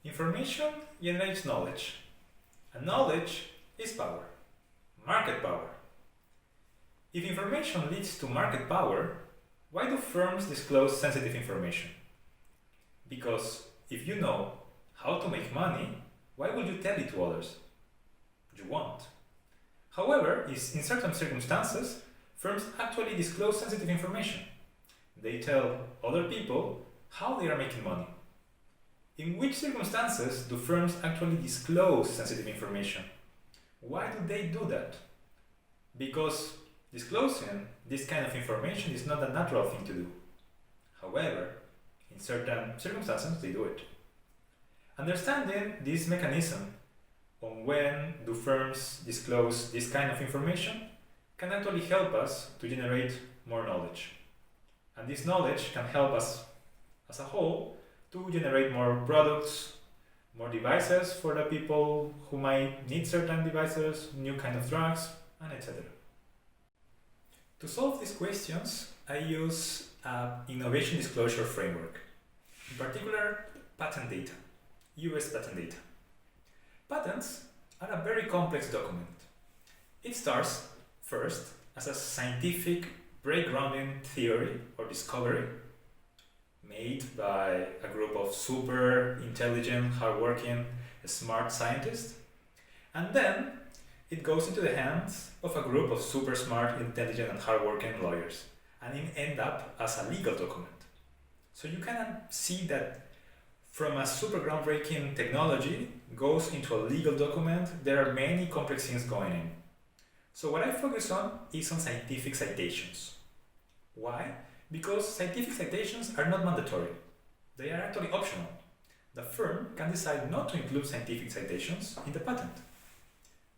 Information generates knowledge, and knowledge is power, market power. If information leads to market power, why do firms disclose sensitive information? Because if you know how to make money, why would you tell it to others? You won't. However, in certain circumstances, firms actually disclose sensitive information. They tell other people how they are making money. In which circumstances do firms actually disclose sensitive information? Why do they do that? Because disclosing this kind of information is not a natural thing to do. However, in certain circumstances, they do it. Understanding this mechanism on when do firms disclose this kind of information can actually help us to generate more knowledge. And this knowledge can help us as a whole to generate more products, more devices for the people who might need certain devices, new kind of drugs, and etc. To solve these questions, I use an innovation disclosure framework, in particular patent data, US patent data. Patents are a very complex document. It starts first as a scientific break-grounding theory or discovery made by a group of super intelligent, hardworking, smart scientists, and then it goes into the hands of a group of super smart, intelligent, and hardworking lawyers, and it ends up as a legal document. So you can see that from a super groundbreaking technology goes into a legal document, there are many complex things going in. So what I focus on is on scientific citations. Why? Because scientific citations are not mandatory. They are actually optional. The firm can decide not to include scientific citations in the patent.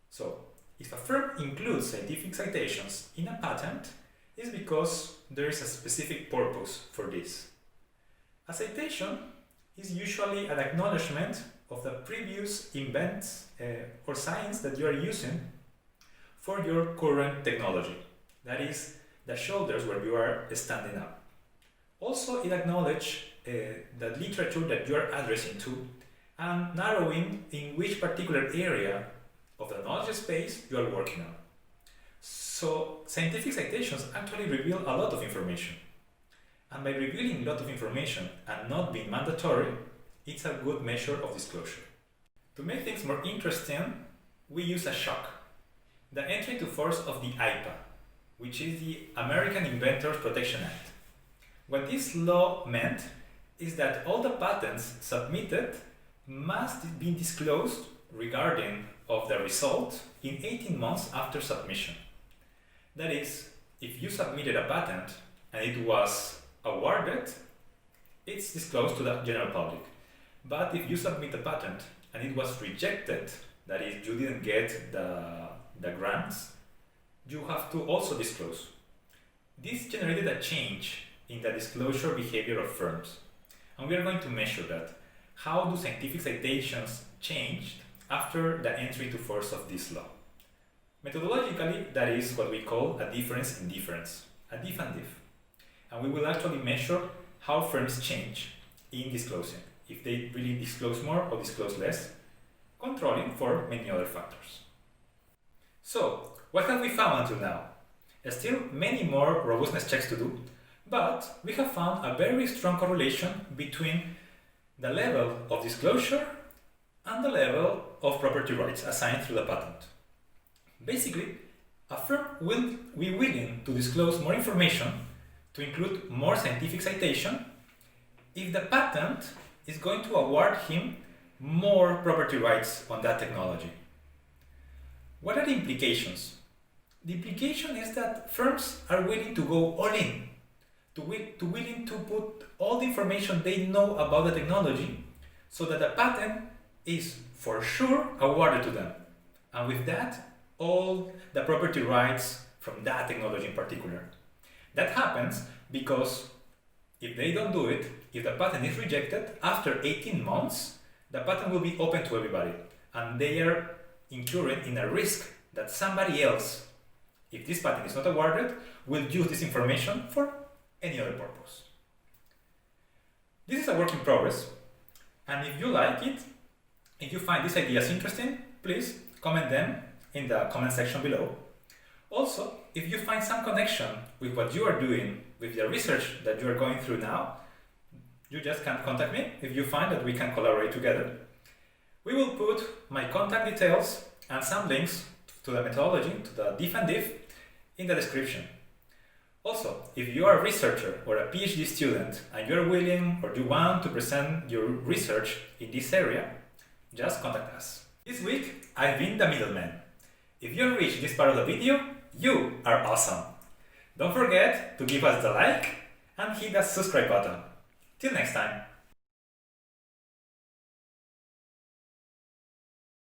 So, if a firm includes scientific citations in a patent, it's because there is a specific purpose for this. A citation is usually an acknowledgement of the previous invents or science that you are using for your current technology. That is, the shoulders where you are standing up. Also, it acknowledges the literature that you are addressing to and narrowing in which particular area of the knowledge space you are working on. So, scientific citations actually reveal a lot of information. And by revealing a lot of information and not being mandatory, it's a good measure of disclosure. To make things more interesting, we use a shock. The entry into force of the IPA, which is the American Inventors Protection Act. What this law meant is that all the patents submitted must be disclosed regarding of the result in 18 months after submission. That is, if you submitted a patent and it was awarded, it's disclosed to the general public. But if you submit a patent and it was rejected, that is, you didn't get the grants, you have to also disclose. This generated a change in the disclosure behavior of firms, and we are going to measure that. How do scientific citations change after the entry into force of this law? Methodologically, that is what we call a difference in difference, a diff and diff. And we will actually measure how firms change in disclosing, if they really disclose more or disclose less, controlling for many other factors. So, what have we found until now? Still many more robustness checks to do, but we have found a very strong correlation between the level of disclosure and the level of property rights assigned through the patent. Basically, a firm will be willing to disclose more information to include more scientific citation if the patent is going to award him more property rights on that technology. What are the implications? The implication is that firms are willing to go all in, willing to put all the information they know about the technology so that the patent is for sure awarded to them. And with that, all the property rights from that technology in particular. That happens because if they don't do it, if the patent is rejected, after 18 months, the patent will be open to everybody. And they are incurring in a risk that somebody else, if this patent is not awarded, will use this information for any other purpose. This is a work in progress, And if you like it, if you find these ideas interesting, please comment them in the comment section below. Also, if you find some connection with what you are doing, with the research that you are going through now, you just can contact me if you find that we can collaborate together. We will put my contact details and some links to the methodology, to the diff and diff, in the description. Also, if you are a researcher or a PhD student and you're willing or you want to present your research in this area, just contact us. This week, I've been the middleman. If you reached this part of the video, you are awesome! Don't forget to give us the like and hit that subscribe button. Till next time!